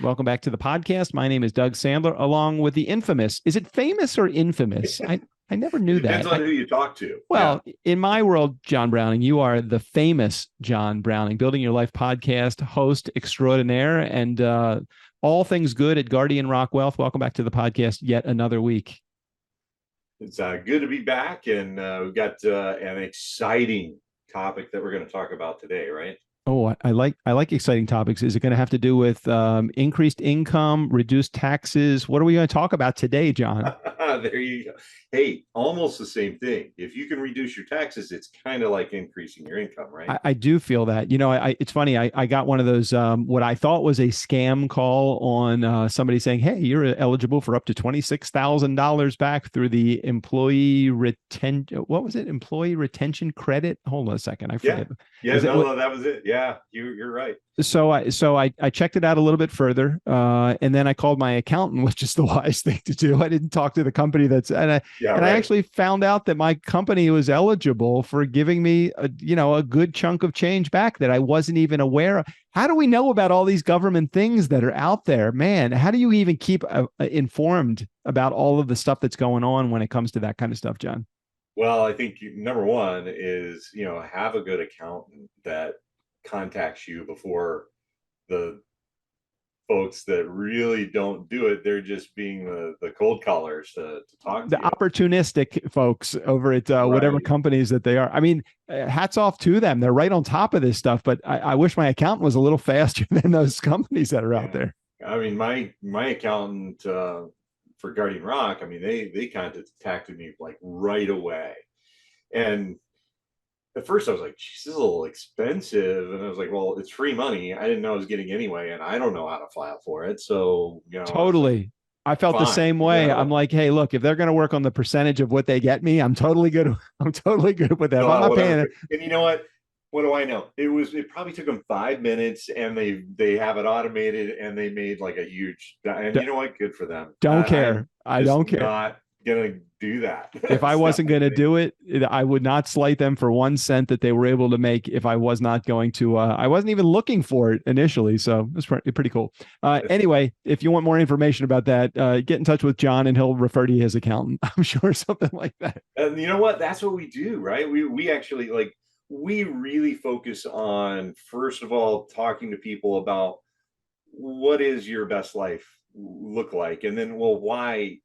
Welcome back to the podcast. My name is Doug Sandler, along with the infamous. Is it famous or infamous? I never knew Depends that. on who you talk to. Well, in my world, John Browning, you are the famous John Browning, Building Your Life podcast host extraordinaire, and all things good at Guardian Rock Wealth. Welcome back to the podcast yet another week. It's good to be back, and we've got an exciting topic that we're going to talk about today, right? Oh, I like exciting topics. Is it going to have to do with increased income, reduced taxes? What are we going to talk about today, John? There you go. Hey, almost the same thing. If you can reduce your taxes, it's kind of like increasing your income, right? I do feel that. You know, it's funny. I got one of those what I thought was a scam call on somebody saying, "Hey, you're eligible for up to $26,000 back through the employee retention. What was it? Employee retention credit." Hold on a second. I forget. Yeah. No, that was it. Yeah, you're right. So I checked it out a little bit further, and then I called my accountant, which is the wise thing to do. I didn't talk to the company I actually found out that my company was eligible for giving me a good chunk of change back that I wasn't even aware of. How do we know about all these government things that are out there, man? How do you even keep informed about all of the stuff that's going on when it comes to that kind of stuff, John? Well, I think number one is have a good accountant that contacts you before the folks that really don't do it. They're just being the cold callers to talk to the you. Opportunistic folks over at whatever companies that they are. I mean, hats off to them. They're right on top of this stuff, but I wish my accountant was a little faster than those companies that are out there. I mean, my accountant for Guardian Rock, I mean, they contacted me like right away. And at first I was like, geez, this is a little expensive. And I was like, well, it's free money. I didn't know I was getting anyway, and I don't know how to file for it. So, Totally. I felt the same way. I'm like, hey, look, if they're going to work on the percentage of what they get me, I'm totally good. I'm totally good with that. I'm not paying it. And you know what? What do I know? It probably took them 5 minutes, and they have it automated, and they made like a huge, and you know what? Good for them. Don't care. I don't care. Not gonna do that. If I wasn't going to do it, I would not slight them for 1 cent that they were able to make if I was not going to. I wasn't even looking for it initially, so it's pretty cool. Anyway, if you want more information about that, get in touch with John, and he'll refer to you as accountant. I'm sure something like that. And you know what? That's what we do, right? We actually we really focus on, first of all, talking to people about what is your best life look like, and then, well, why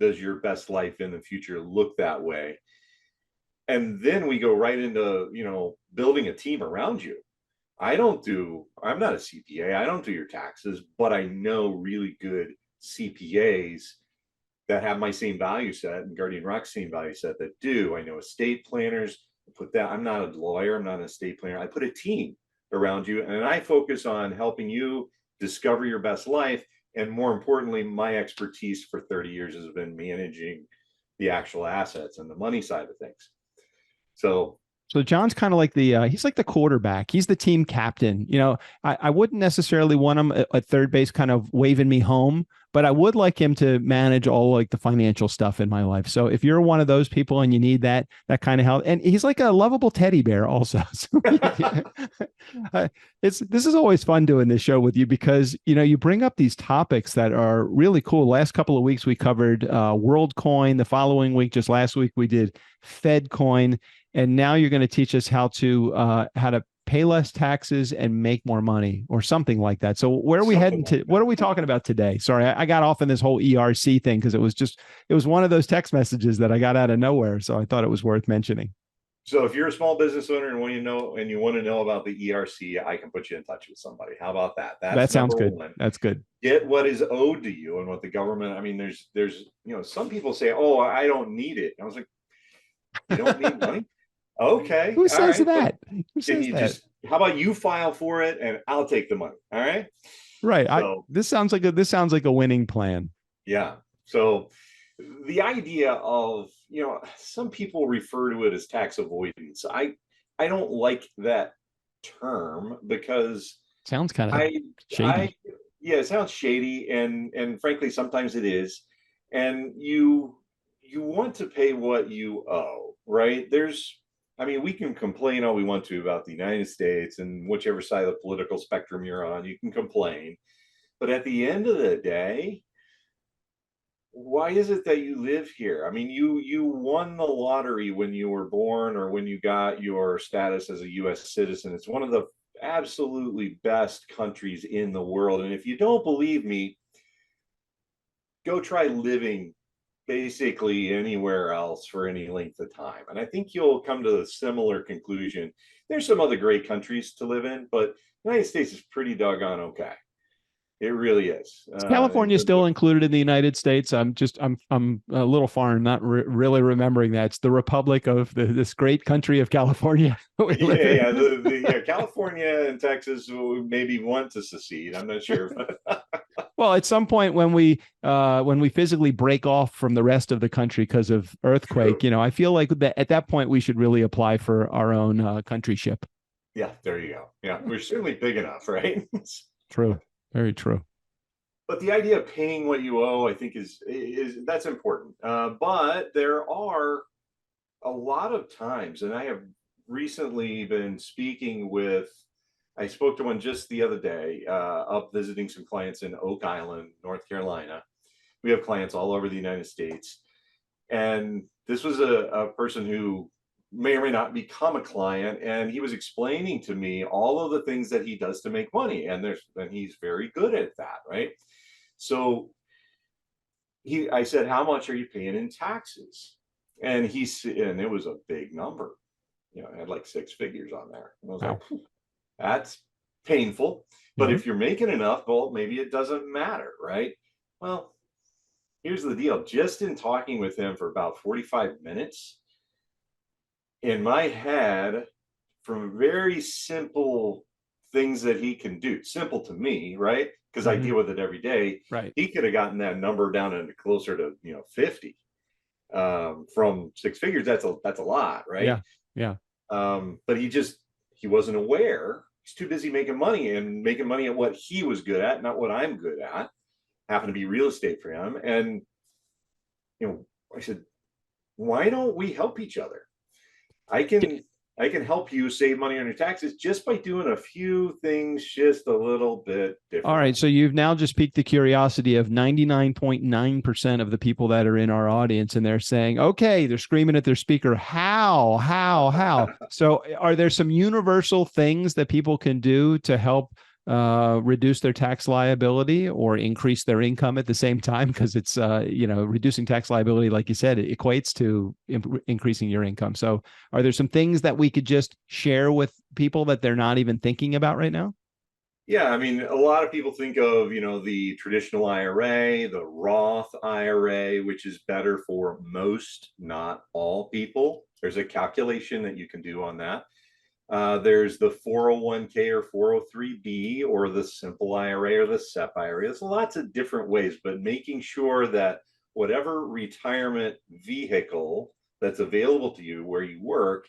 does your best life in the future look that way? And then we go right into building a team around you. I'm not a CPA, I don't do your taxes, but I know really good CPAs that have my same value set and Guardian Rock's same value set that do. I know estate planners. I'm not a lawyer, I'm not an estate planner. I put a team around you, and I focus on helping you discover your best life. And more importantly, my expertise for 30 years has been managing the actual assets and the money side of things. So John's kind of like he's like the quarterback. He's the team captain. I wouldn't necessarily want him at third base kind of waving me home, but I would like him to manage all like the financial stuff in my life. So if you're one of those people and you need that kind of help, and he's like a lovable teddy bear also. So, this is always fun doing this show with you because, you bring up these topics that are really cool. Last couple of weeks, we covered WorldCoin. The following week, just last week, we did FedCoin. And now you're going to teach us how to pay less taxes and make more money or something like that. So where are we heading to? What are we talking about today? Sorry, I got off in this whole ERC thing because it was one of those text messages that I got out of nowhere. So I thought it was worth mentioning. So if you're a small business owner and you want to know about the ERC, I can put you in touch with somebody. How about that? That sounds good. That's good. Get what is owed to you and what the government. I mean, there's some people say, oh, I don't need it. I was like, you don't need money? Okay. Who says that? Who says that? How about you file for it and I'll take the money? All right. Right. So, this sounds like a winning plan. Yeah. So the idea of, some people refer to it as tax avoidance. I don't like that term because sounds kind of shady. It sounds shady, and frankly, sometimes it is. And you want to pay what you owe, right? We can complain all we want to about the United States and whichever side of the political spectrum you're on, you can complain. But at the end of the day, why is it that you live here? I mean, you won the lottery when you were born or when you got your status as a US citizen. It's one of the absolutely best countries in the world. And if you don't believe me, go try living basically anywhere else for any length of time. And I think you'll come to a similar conclusion. There's some other great countries to live in, but the United States is pretty doggone okay. It really is. Is In California terms still of, included in the United States? I'm a little foreign, not really remembering that. It's the Republic of this great country of California we live yeah, in. yeah, yeah, California and Texas maybe want to secede. I'm not sure, but Well, at some point when we physically break off from the rest of the country because of earthquake, true. I feel like that at that point we should really apply for our own countryship. Yeah, there you go. Yeah, we're certainly big enough, right? True, very true. But the idea of paying what you owe, I think, is that's important. But there are a lot of times, and I have recently been speaking with. I spoke to one just the other day, up visiting some clients in Oak Island, North Carolina. We have clients all over the United States, and this was a person who may or may not become a client, and he was explaining to me all of the things that he does to make money, and he's very good at that, right? So I said, how much are you paying in taxes? And it was a big number. It had like six figures on there. And I was Wow. like, that's painful. But Mm-hmm. if you're making enough, well, maybe it doesn't matter, right? Well, here's the deal. Just in talking with him for about 45 minutes, in my head, from very simple things that he can do, simple to me, right? Because I Mm-hmm. deal with it every day. Right. He could have gotten that number down into closer to 50 from six figures. That's a lot, right? Yeah. Yeah. But he wasn't aware. He's too busy making money and making money at what he was good at, not what I'm good at. Happened to be real estate for him. And I said, why don't we help each other? I can I can help you save money on your taxes just by doing a few things just a little bit All right. differently. So you've now just piqued the curiosity of 99.9% of the people that are in our audience. And they're saying, okay, they're screaming at their speaker, how? So are there some universal things that people can do to help reduce their tax liability or increase their income at the same time? Because it's, reducing tax liability, like you said, it equates to increasing your income. So are there some things that we could just share with people that they're not even thinking about right now? Yeah, I mean, a lot of people think of, the traditional IRA, the Roth IRA, which is better for most, not all people. There's a calculation that you can do on that. There's the 401k or 403b or the simple IRA or the SEP IRA. There's lots of different ways, but making sure that whatever retirement vehicle that's available to you where you work,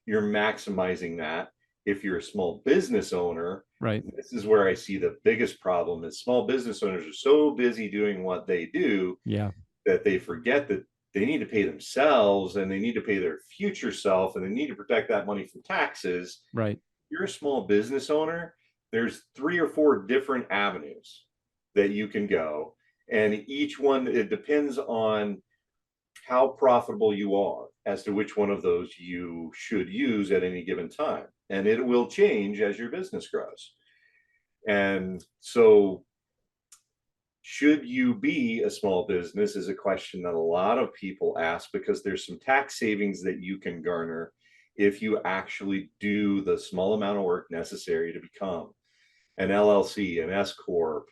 you're maximizing that. If you're a small business owner, Right. this is where I see the biggest problem is small business owners are so busy doing what they do Yeah. that they forget that they need to pay themselves and they need to pay their future self and they need to protect that money from taxes. Right. You're a small business owner, there's 3 or 4 different avenues that you can go. And each one, it depends on how profitable you are as to which one of those you should use at any given time. And it will change as your business grows. And so, should you be a small business is a question that a lot of people ask because there's some tax savings that you can garner if you actually do the small amount of work necessary to become an LLC, an S Corp,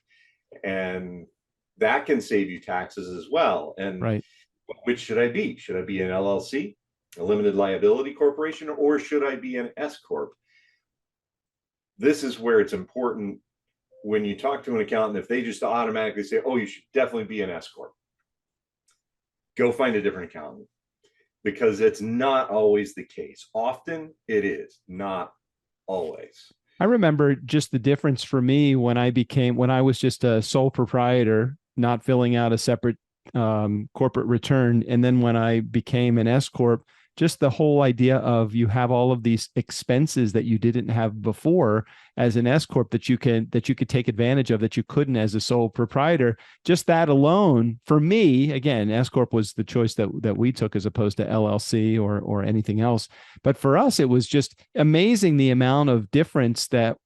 and that can save you taxes as well. And Right. which should I be? Should I be an LLC, a limited liability corporation, or should I be an S Corp? This is where it's important when you talk to an accountant, if they just automatically say, oh, you should definitely be an S Corp, go find a different accountant because it's not always the case. Often it is, not always. I remember just the difference for me when I was just a sole proprietor, not filling out a separate corporate return. And then when I became an S Corp, just the whole idea of you have all of these expenses that you didn't have before as an S corp that you could take advantage of that you couldn't as a sole proprietor. Just that alone, for me, again, S corp was the choice that we took as opposed to LLC or anything else. But for us, it was just amazing the amount of difference that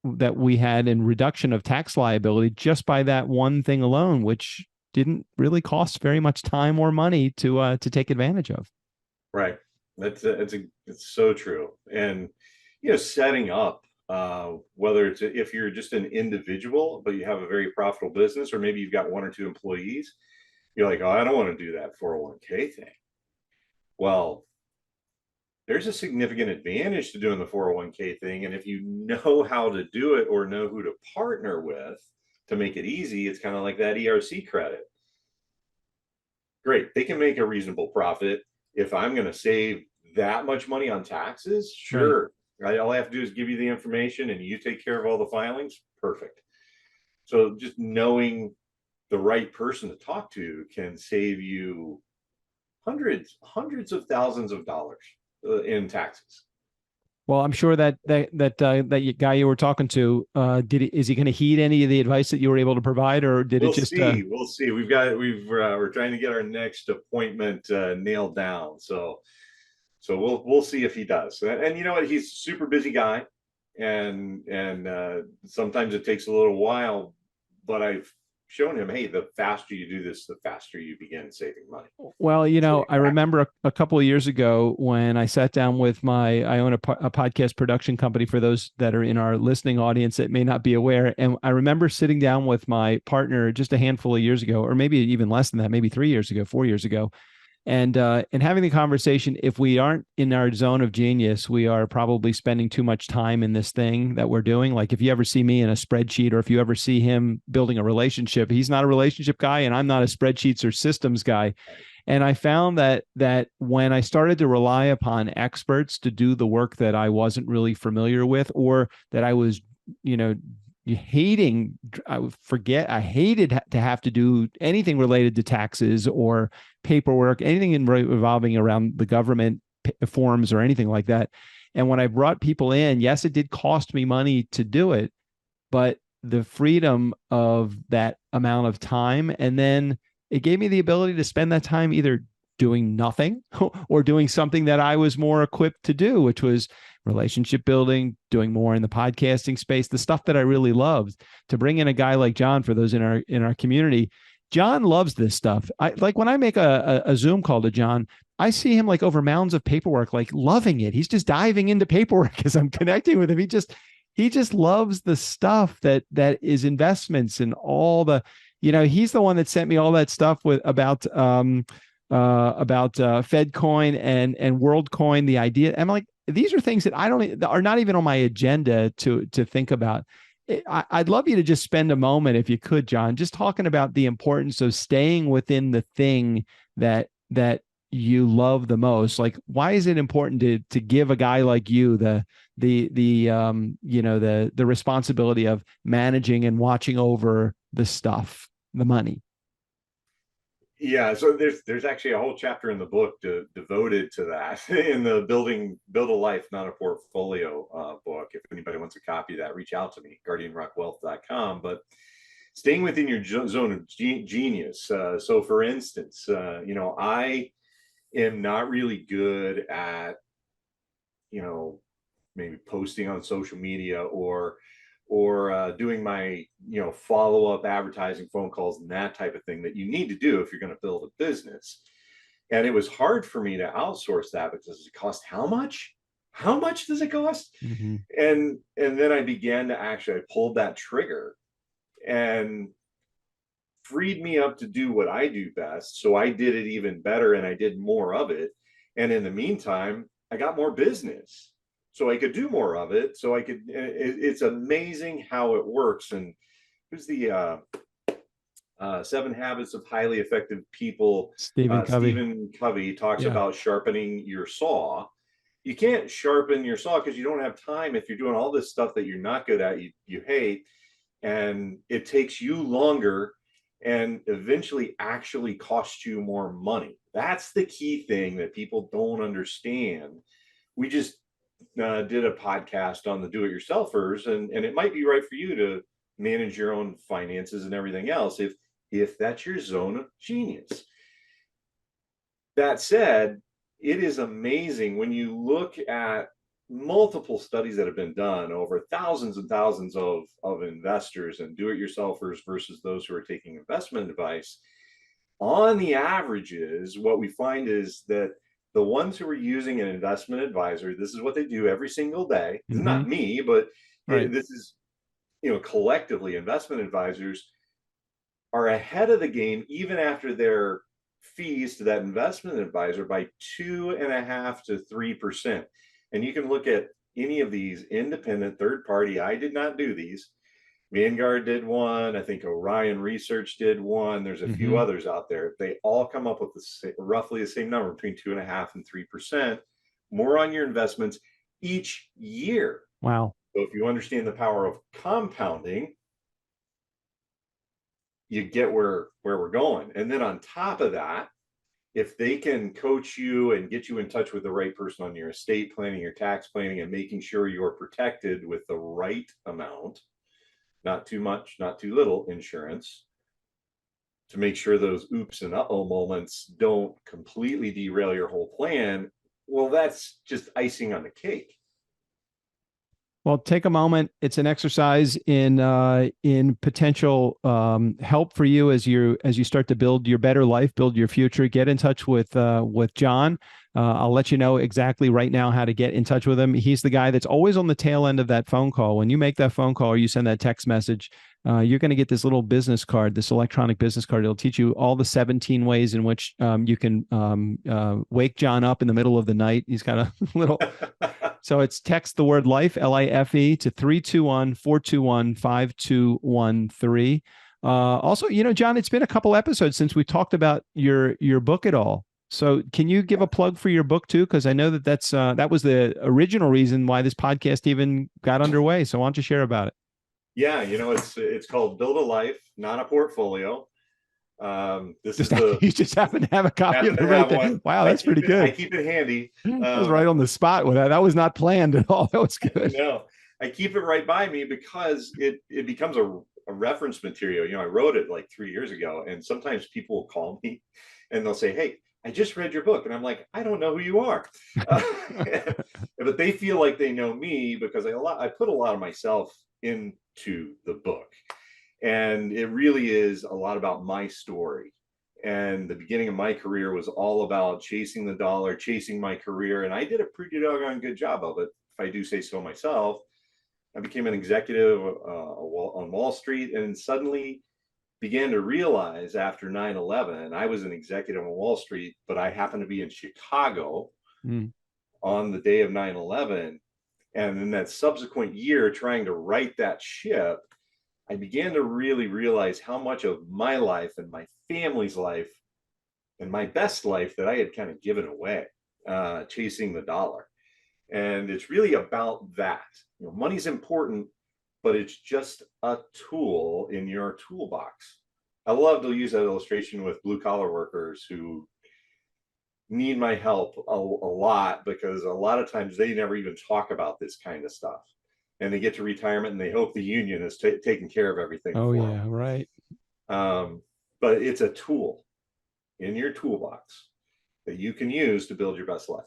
we had in reduction of tax liability just by that one thing alone, which didn't really cost very much time or money to take advantage of. Right. It's so true. And setting up, whether it's if you're just an individual but you have a very profitable business, or maybe you've got one or two employees, you're like, oh, I don't want to do that 401k thing. Well, there's a significant advantage to doing the 401k thing, and if you know how to do it or know who to partner with to make it easy, it's kind of like that ERC credit. Great, they can make a reasonable profit. If I'm going to save that much money on taxes, sure. Right. All I have to do is give you the information and you take care of all the filings. Perfect. So just knowing the right person to talk to can save you hundreds of thousands of dollars in taxes. Well, I'm sure that guy you were talking to, is he going to heed any of the advice that you were able to provide, or did it just? We'll see. We're trying to get our next appointment nailed down. So we'll see if he does. And you know what? He's a super busy guy, and sometimes it takes a little while. But I've shown him, hey, the faster you do this, the faster you begin saving money. Well, I remember a couple of years ago when I sat down with I own a podcast production company for those that are in our listening audience that may not be aware. And I remember sitting down with my partner just a handful of years ago, or maybe even less than that, maybe 3 years ago, 4 years ago. And having the conversation, if we aren't in our zone of genius, we are probably spending too much time in this thing that we're doing. Like if you ever see me in a spreadsheet, or if you ever see him building a relationship, he's not a relationship guy and I'm not a spreadsheets or systems guy. And I found that when I started to rely upon experts to do the work that I wasn't really familiar with, or that I was, I hated to have to do anything related to taxes or paperwork, anything revolving around the government forms or anything like that. And when I brought people in, yes, it did cost me money to do it, but the freedom of that amount of time, and then it gave me the ability to spend that time either doing nothing or doing something that I was more equipped to do, which was relationship building, doing more in the podcasting space, the stuff that I really loved. To bring in a guy like John, for those in our community, John loves this stuff. Like when I make a Zoom call to John, I see him like over mounds of paperwork, like loving it. He's just diving into paperwork as I'm connecting with him. He just loves the stuff that is investments and all the, he's the one that sent me all that stuff about FedCoin and WorldCoin, the idea. I'm like, these are things that are not even on my agenda to think about. I'd love you to just spend a moment, if you could, John, just talking about the importance of staying within the thing that you love the most. Like, why is it important to give a guy like you the responsibility of managing and watching over the stuff, the money? Yeah, so there's actually a whole chapter in the book devoted to that in the Build a Life, Not a Portfolio book. If anybody wants a copy of that, reach out to me, guardianrockwealth.com. But staying within your zone of genius. So for instance, I am not really good at, maybe posting on social media or doing my follow-up advertising, phone calls, and that type of thing that you need to do if you're going to build a business. And it was hard for me to outsource that because it cost how much does it cost? Mm-hmm. And then I began to I pulled that trigger and freed me up to do what I do best. So I did it even better and I did more of it. And in the meantime, I got more business, so I could do more of it. So I could, it's amazing how it works. And who's the 7 Habits of Highly Effective People? Stephen Covey talks about sharpening your saw. You can't sharpen your saw because you don't have time if you're doing all this stuff that you're not good at, you hate, and it takes you longer. and eventually actually cost you more money. That's the key thing that people don't understand. We just did a podcast on the do-it-yourselfers, and it might be right for you to manage your own finances and everything else if that's your zone of genius. That said, it is amazing when you look at multiple studies that have been done over thousands and thousands of investors and do-it-yourselfers versus those who are taking investment advice. On the averages, what we find is that the ones who are using an investment advisor, this is what they do every single day. It's not me, but this is, collectively, investment advisors are ahead of the game even after their fees to that investment advisor by 2.5% to 3%. And you can look at any of these independent third party. I did not do these. Vanguard did one. I think Orion Research did one. There's a few others out there. They all come up with roughly the same number, between 2.5% and 3% more on your investments each year. Wow. So if you understand the power of compounding, you get where we're going. And then on top of that, if they can coach you and get you in touch with the right person on your estate planning, your tax planning, and making sure you're protected with the right amount, not too much, not too little insurance, to make sure those oops and uh-oh moments don't completely derail your whole plan, well, that's just icing on the cake. Well, take a moment. It's an exercise in potential help for you as you start to build your better life, build your future. Get in touch with John. I'll let you know exactly right now how to get in touch with him. He's the guy that's always on the tail end of that phone call. When you make that phone call or you send that text message, you're going to get this little business card, this electronic business card. It'll teach you all the 17 ways in which you can wake John up in the middle of the night. He's got a little... So it's text the word life, LIFE, to 321-421-5213. Also, John, it's been a couple episodes since we talked about your book at all. So can you give a plug for your book too? Because I know that was the original reason why this podcast even got underway. So why don't you share about it? Yeah, it's called Build a Life, Not a Portfolio. You just happen to have a copy of it right there. Wow, that's pretty good. I keep it handy. That was right on the spot with that. That was not planned at all. That was good. No, I keep it right by me because it becomes a reference material. I wrote it like 3 years ago, and sometimes people will call me and they'll say, "Hey, I just read your book," and I'm like, "I don't know who you are," but they feel like they know me because I put a lot of myself into the book. And it really is a lot about my story. And the beginning of my career was all about chasing the dollar, chasing my career. And I did a pretty doggone good job of it, if I do say so myself. I became an executive on Wall Street, and suddenly began to realize after 9/11, I was an executive on Wall Street, but I happened to be in Chicago on the day of 9/11. And in that subsequent year, trying to right that ship, I began to really realize how much of my life and my family's life and my best life that I had kind of given away, chasing the dollar. And it's really about that. Money's important, but it's just a tool in your toolbox. I love to use that illustration with blue collar workers who need my help a lot, because a lot of times they never even talk about this kind of stuff. And they get to retirement and they hope the union is taking care of everything. Oh, yeah, them. right. But it's a tool in your toolbox that you can use to build your best life.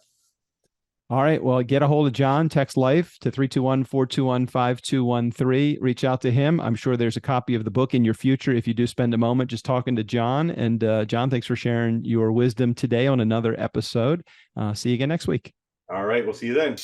All right. Well, get a hold of John. Text LIFE to 321-421-5213. Reach out to him. I'm sure there's a copy of the book in your future if you do spend a moment just talking to John. And John, thanks for sharing your wisdom today on another episode. See you again next week. All right. We'll see you then.